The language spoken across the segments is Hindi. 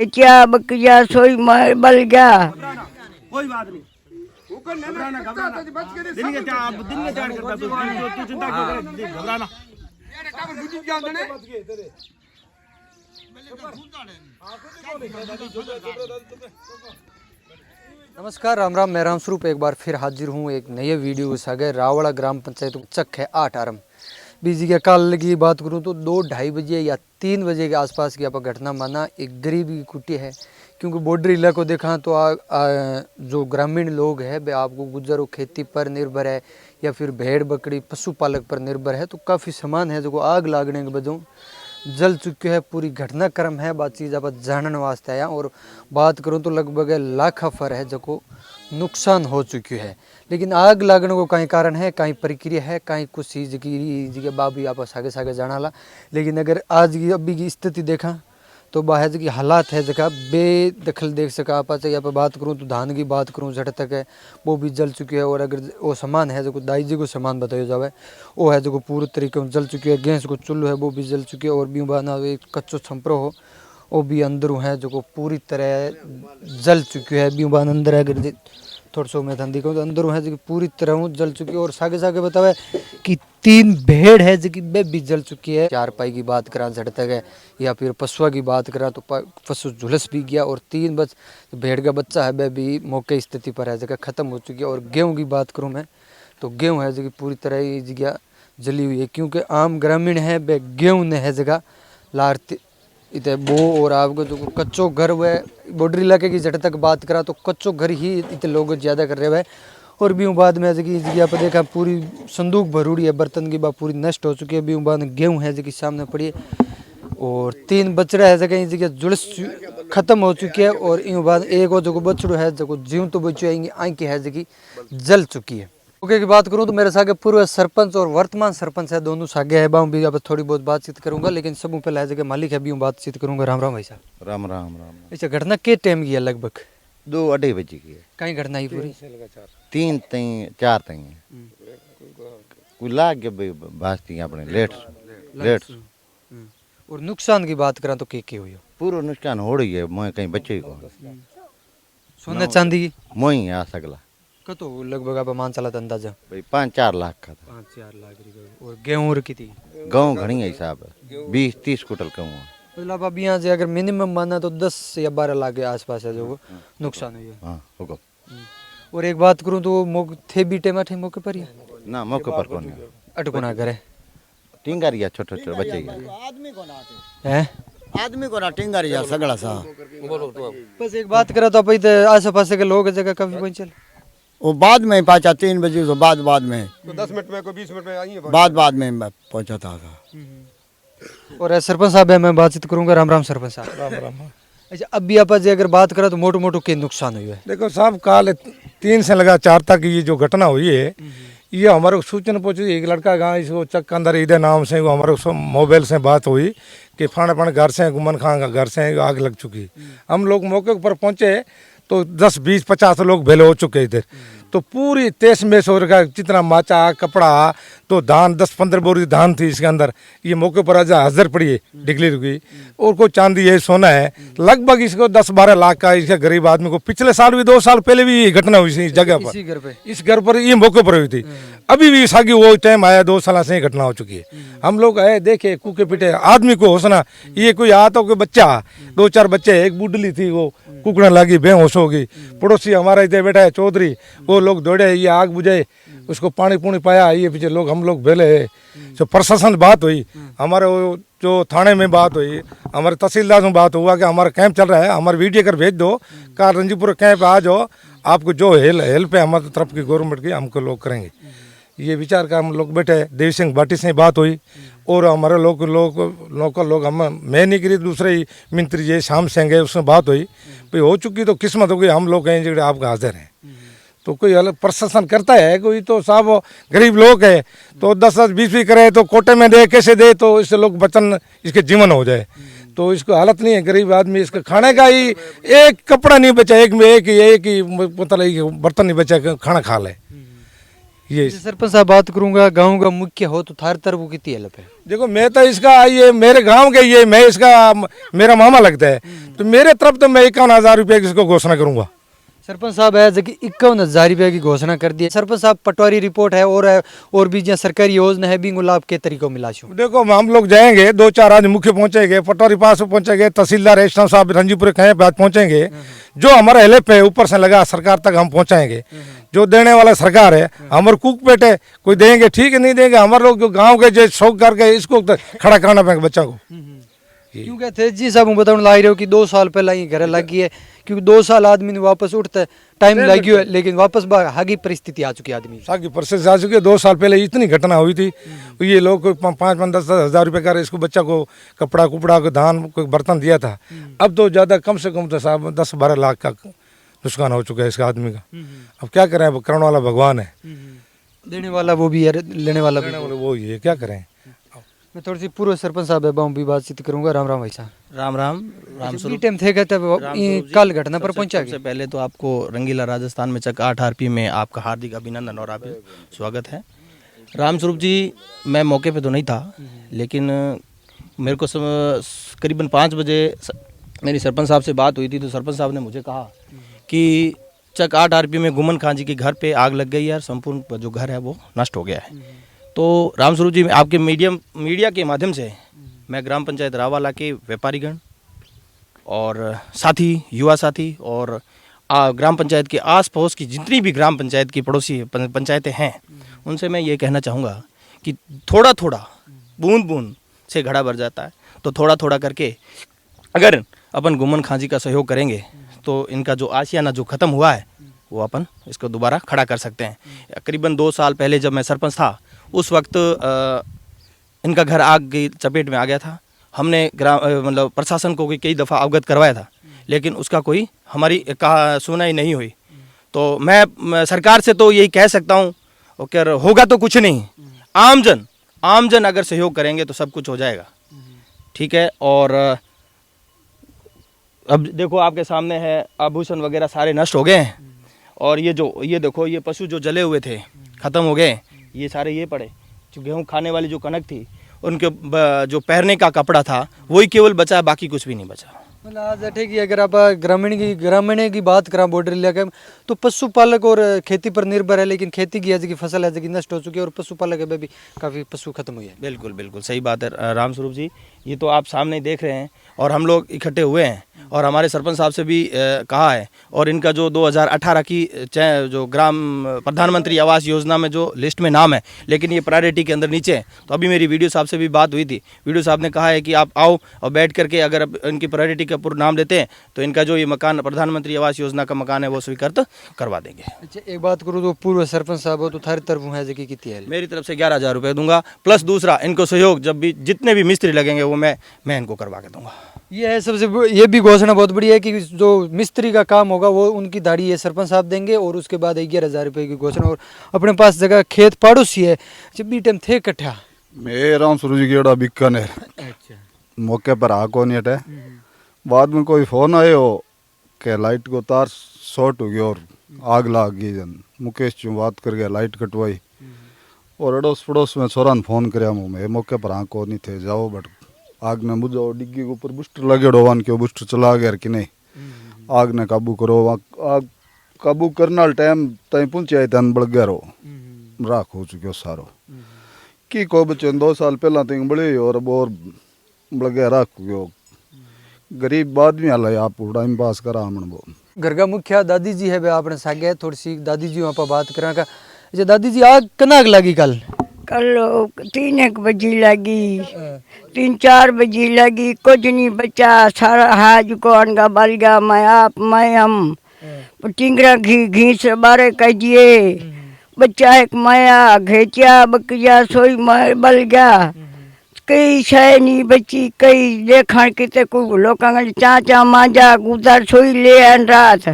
क्या बकरिया सोई मार बल गया। कोई बात नहीं, घबराना घबराना दिन के आप दिन के तैयार करता तू चिंता क्यों करे, घबराना। नमस्कार, राम राम, मैं रामस्वरूप एक बार फिर हाजिर हूँ एक नए वीडियो के साथ। रावड़ा ग्राम पंचायत चक है 8 आरम बीजी के काल की बात करूँ तो 2-2:30 बजे या 3 बजे के आसपास की आप घटना माना। एक गरीब की कुटी है, क्योंकि बॉर्डर इलाकों देखा तो जो ग्रामीण लोग हैं वे आपको गुजर खेती पर निर्भर है या फिर भेड़ बकरी पशुपालक पर निर्भर है। तो काफ़ी सामान है जो आग लागने के वजह जल चुके हैं। पूरी घटनाक्रम है बात चीज़ आप जानने वास्ते आया। और बात करूँ तो लगभग लाख फर है जो नुकसान हो चुकी है। लेकिन आग लागने को कहीं कारण है, कहीं प्रक्रिया है, कहीं कुछ चीज़ की बाबी आप सागे सागे जाना ला। लेकिन अगर आज की अभी की स्थिति देखा तो बाहर की हालात है जगह बेदखल देख सका आप। यहाँ पर बात करूँ तो धान की बात करूँ जट तक है वो भी जल चुकी है। और अगर वो सामान है जो दाई जी को सामान बताया जाए वो है जो पूरी तरीके से जल चुकी है। गैस को चुल्लू है वो भी जल चुकी है। और भी बना एक कच्चो छंपरो हो वो भी अंदर है जो पूरी तरह जल चुकी है। भी बान अंदर है अगर थोड़ा सो मैं धंधी कहूँ तो अंदर है जो पूरी तरह जल चुकी है। और सागे सागे बतावे कि 3 भेड़ है जो कि वे भी जल चुकी है। 4 पाई की बात करा झड़ तक है या फिर पशुआ की बात करा तो पशु झुलस भी गया। और 3 भेड़ का बच्चा है वह भी मौके स्थिति पर है जगह ख़त्म हो चुकी है। और गेहूँ की बात करूँ मैं तो गेहूँ है जो कि पूरी तरह ही जगह जली हुई है, क्योंकि आम ग्रामीण है वे गेहूँ ने है जगह लारती इतने बो। और आपको जो कच्चो घर हुआ बॉर्डर इलाके की जट तक बात करा तो कच्चो घर ही इतने लोग ज़्यादा कर रहे हैं। और भी बाद में जगह पर देखा पूरी संदूक भरूड़ी है बर्तन की बात पूरी नष्ट हो चुकी है। भी बाद गेहूँ है जो सामने पड़ी है। और 3 बछड़ा है जगह जगह जुड़स खत्म हो चुकी है। और इन बाद एक और जो बछड़ो है जो जीव तो बच्चों आएंगे आँखी है जगह जल चुकी है। ओके की बात करूँ तो मेरे सागे पूर्व सरपंच और वर्तमान सरपंच है दोनों सागे है बाहू भी अब थोड़ी बहुत बातचीत करूंगा। लेकिन सब पहले जगह मालिक है भी बातचीत करूंगा। राम राम भाई साहब। राम राम राम। अच्छा, घटना के टाइम की है? लगभग 2-2:30 बजे की है। कहीं घटना ही पूरी 3 तई 4 तई कोई लाग गया भास्ती अपने लेट। और नुकसान की बात करा तो के हुई पूरा नुकसान हो रही है। मैं कहीं बच्चे ही को सोने चांदी की मोई आ सकला कतो लगभग आप मान चला अंदाजा भाई 5-4 लाख का था। 5-4 लाख रुपए। और गेहूं की थी गाँव घनी है हिसाब 20-30 कुंटल गेहूँ। मतलब अब यहाँ से अगर मिनिमम माना तो 10 या 12 लाख के आसपास है जो नुकसान हुई है। हाँ होगा। और एक बात करूँ तो थे भी टेमा थे मौके पर ही ना मौके पर कौन अटकुना करे टिंगारिया छोटे छोटे बच्चे है आदमी को ना टिंगारिया सगड़ा सा। बस एक बात करा तो आप आस पास के लोग जगह काफी पहुंचे वो बाद में पहुंचा 3 बजे तो बाद में तो 10 मिनट में कोई 20 मिनट में आई है बाद में पहुंचा था। और सरपंच साहब है मैं बातचीत करूंगा। राम राम सरपंच साहब। राम राम। अच्छा, अभी आप अगर बात करें तो मोटो मोटो के नुकसान हुई है? देखो साहब, काल 3 से लगा 4 तक ये जो घटना हुई है ये हमारे को सूचना पहुंची। एक लड़का गाँव इसको चक के अंदर ईदे नाम से वो हमारे मोबाइल से बात हुई कि फाना घर से गुमन खां का घर से आग लग चुकी। हम लोग मौके पर पहुंचे तो 10-20-50 लोग भेले हो चुके इधर। तो पूरी तेज में सो रखा जितना माचा कपड़ा तो धान 10-15 बोरी धान थी इसके अंदर। ये मौके पर आज हाजिर पड़ी है डिगली रुकी। और कोई चांदी है सोना है लगभग इसको 10-12 लाख का इसके गरीब आदमी को। पिछले साल भी 2 साल पहले भी ये घटना हुई इस जगह पर इस घर पर ये मौके पर हुई थी। अभी भी सागी वो टाइम आया 2 साल से घटना हो चुकी है। हम लोग आए देखे कूके पीटे आदमी को होशना ये कोई आता कोई बच्चा 2-4 बच्चे एक बुडली थी वो कुकड़ा लगी बेहोश हो गई। पड़ोसी हमारा इधर बैठा है चौधरी वो लोग दौड़े ये आग बुझे उसको पानी पुणी पाया। ये पीछे लोग हम लोग बेले है। जो प्रशासन बात हुई हमारे जो थाने में बात हुई हमारे तहसीलदार में बात हुआ कि हमारा कैंप चल रहा है हमारे वीडियो कर भेज दो कार रंजीपुर कैंप आ जाओ आपको जो हेल्प है हमारी तरफ की गवर्नमेंट की हमको लोग करेंगे। ये विचार का हम लोग बैठे देवी सिंह भाटी से बात हुई। और हमारे लोकल लोग हम मैं नहीं करी दूसरे ही मंत्री जी श्याम सिंह है उसमें बात हुई भाई हो चुकी तो किस्मत हो गई। हम लोग कहें जो आपका हाजिर हैं तो कोई अलग प्रशासन करता है कोई तो साहब गरीब लोग है तो 10-20 करे तो कोटे में दे कैसे दे तो इससे लोग बचन इसके जीवन हो जाए। तो इसको हालत नहीं है गरीब आदमी इसका खाने का ही एक कपड़ा नहीं बचा एक ही मतलब बर्तन नहीं बचा खाना खा ले। ये सरपंच साहब बात करूंगा गांव का मुख्य हो तो थार तरफ कितनी हेल्प है? देखो मैं तो इसका ये मेरे गांव के ये मैं इसका मेरा मामा लगता है, तो मेरे तरफ तो मैं 51,000 रुपये की इसको घोषणा करूंगा। सरपंच साहब है जो कि 51,000 रुपये की घोषणा कर दी है। सरपंच साहब पटवारी रिपोर्ट है और भी जो सरकारी योजना है भी लाभ के तरीकों मिला छो। देखो हम लोग जाएंगे 2-4 आज मुख्य पहुंचेंगे, पटवारी पास पहुंचेंगे, तहसीलदार एसडीएम साहब रंजीपुर कहीं बात पहुंचेंगे, जो हमारा हेल्प है ऊपर से लगा सरकार तक हम पहुंचाएंगे। जो देने वाला सरकार है हमारे कुक पेट है, कोई देंगे ठीक है, नहीं देंगे हमारे लोग जो गाँव के जो शौक करके इसको खड़ा करना पड़ेगा बच्चा को। क्योंकि थे जी साहब बताने ला रहे हो कि 2 साल पहले ही घर लगी है, क्योंकि 2 साल आदमी ने वापस उठता टाइम लगी है, लेकिन वापस हागी परिस्थिति आ चुकी है आदमी सागी परिस्थिति आ चुकी है। 2 साल पहले इतनी घटना हुई थी, ये लोग कोई 5-10 हज़ार रुपये का इसको बच्चा को कपड़ा कुपड़ा को धान कोई बर्तन दिया था। अब तो ज़्यादा कम से कम तो साहब 10-12 लाख का नुकसान हो चुका है इसका आदमी का। अब क्या करें, अब करने वाला भगवान है, देने वाला वो भी है, लेने वाला भी वो ही है, क्या करें। मैं थोड़ी सी पूर्व सरपंच साहब है भी बातचीत करूंगा। राम राम भाई साहब। राम राम राम स्वरूप। टाइम थे कहते कल घटना पर पहुंचा सबसे पहले तो आपको रंगीला राजस्थान में चक 8 आरपी में आपका हार्दिक अभिनंदन और आप स्वागत है। राम स्वरूप जी, मैं मौके पे तो नहीं था, लेकिन मेरे को करीबन 5 बजे मेरी सरपंच साहब से बात हुई थी, तो सरपंच साहब ने मुझे कहा कि चक 8 आरपी में गुमन खान जी के घर पे आग लग गई है और संपूर्ण जो घर है वो नष्ट हो गया है। तो राम स्वरूप जी, आपके मीडिया के माध्यम से मैं ग्राम पंचायत रावाला के व्यापारीगण और साथी, युवा साथी और ग्राम पंचायत के आस पड़ोस की जितनी भी ग्राम पंचायत की पड़ोसी पंचायतें हैं, उनसे मैं ये कहना चाहूँगा कि थोड़ा थोड़ा बूंद बूंद से घड़ा भर जाता है, तो थोड़ा थोड़ा करके अगर अपन गुमन खां जी का सहयोग करेंगे तो इनका जो आशियाना जो ख़त्म हुआ है वो अपन इसको दोबारा खड़ा कर सकते हैं। करीबन 2 साल पहले जब मैं सरपंच था, उस वक्त इनका घर आग की चपेट में आ गया था। हमने मतलब प्रशासन को कई दफ़ा अवगत करवाया था, लेकिन उसका कोई हमारी सुनाई नहीं हुई। तो मैं सरकार से तो यही कह सकता हूँ, और होगा तो कुछ नहीं, आमजन अगर सहयोग करेंगे तो सब कुछ हो जाएगा, ठीक है। और अब देखो आपके सामने है, आभूषण वगैरह सारे नष्ट हो गए हैं, और ये देखो ये पशु जो जले हुए थे ख़त्म हो गए, ये सारे ये पड़े। जो गेहूँ खाने वाली जो कनक थी, उनके जो पहनने का कपड़ा था वही केवल बचा, बाकी कुछ भी नहीं बचा। मतलब आज ठीक है, अगर आप ग्रामीण की बात करें बॉर्डर इलाके में, तो पशुपालक और खेती पर निर्भर है, लेकिन खेती की की फसल है जो नष्ट हो चुकी है, और पशुपालक में भी काफ़ी पशु खत्म हुए हैं। बिल्कुल बिल्कुल सही बात है राम स्वरूप जी, ये तो आप सामने देख रहे हैं, और हम लोग इकट्ठे हुए हैं, और हमारे सरपंच साहब से भी कहा है, और इनका जो 2018 की जो ग्राम प्रधानमंत्री आवास योजना में जो लिस्ट में नाम है, लेकिन ये प्रायोरिटी के अंदर नीचे है। तो अभी मेरी वीडियो साहब से भी बात हुई थी, वीडियो साहब ने कहा है कि आप आओ और बैठ करके अगर इनकी प्रायोरिटी का पूरा नाम देते हैं तो इनका जो ये मकान प्रधानमंत्री आवास योजना का मकान है वो स्वीकृत करवा देंगे। अच्छा, एक बात करूँ तो पूर्व सरपंच साहब हो तो थारी तरफ है जगह कितनी है? मेरी तरफ से 11,000 रुपये दूंगा, प्लस दूसरा इनको सहयोग जब भी जितने भी मिस्त्री लगेंगे वो मैं इनको करवा के दूंगा। ये है सबसे ये भी घोषणा बहुत बड़ी है कि जो मिस्त्री का काम होगा वो उनकी दाढ़ी ये सरपंच साहब देंगे, और उसके बाद 11,000 रुपये की घोषणा। और अपने पास जगह खेत पड़ोसी है, जब भी टाइम थे इकट्ठा मैं राम स्वरूप जी गेड़ा बीकानेर। अच्छा, मौके पर आ कौन है, बाद में कोई फोन आयो कि लाइट को तार शॉर्ट हो गया और आग लग गई। जन मुकेश चू बात कर गया, लाइट कटवाई, और अड़ोस पड़ोस में छोरा ने फोन कराया, मैं मौके पर आ कौन थे, जाओ बट आग ने बुझाओ, डिग्गी के ऊपर बूस्टर लगेड़ो वन के बूस्टर चला गया कि नहीं, आग ने काबू करो। आग काबू करना टाइम तई पहुंचे तन बढ़ गया रो, राख हो चुके सारो की को बच्चे 2 साल पहला तक बड़े, और बढ़ गया राख हो गरीब आदमी हाल आप टाइम पास करा हमन। वो घर का मुखिया दादी जी है, आपने सागे थोड़ी सी दादी जी वहाँ पर बात करा का। अच्छा दादी जी, आग कनाक लगी कल 3-1 बजे लगी, 3-4 बजे लगी, कुछ नहीं बचा, सारा हाज को अनगा बल गया। मैं हम टिंगरा घी से बारे कहिए, बच्चा एक माया घेचा बकिया सोई बल गया, कई शय नहीं बची, कई देखण किते को लोकां चाचा मांजा गुदर सोई ले रात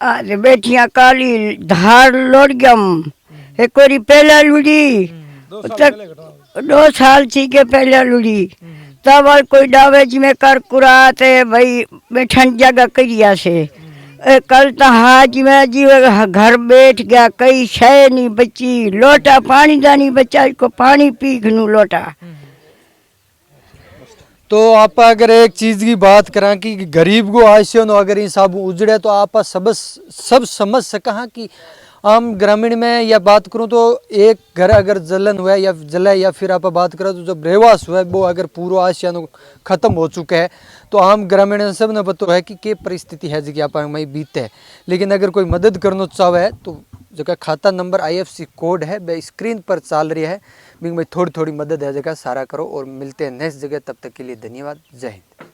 आज बैठिया काली धार लोड़ गम। एक बारी पहला लुड़ी 2 साल थी के पहला लुड़ी, तब कोई डावेज में कर कुराते भाई बैठन जगह करिया से कल तो हाज में जी घर बैठ गया, कई शय नहीं बची, लोटा पानी का नहीं बचा, इसको पानी पी खनू लोटा। तो आप अगर एक चीज की बात करा कि गरीब को आशियो नो अगर हिसाब उजड़े तो आप सब समझ सका कि आम ग्रामीण में या बात करूं तो एक घर अगर जलन हुआ या जला या फिर आप बात करें तो जब रेवास हुआ वो अगर पूरा आशियानो खत्म हो चुका है तो आम ग्रामीण सब ने पता है कि परिस्थिति है जी आप में बीते है। लेकिन अगर कोई मदद करना चाहे तो जगह खाता नंबर IFC कोड है वह स्क्रीन पर चल रही है, बिंग में थोड़ी थोड़ी मदद है जगह सारा करो और मिलते हैं नेक्स्ट जगह। तब तक के लिए धन्यवाद, जय हिंद।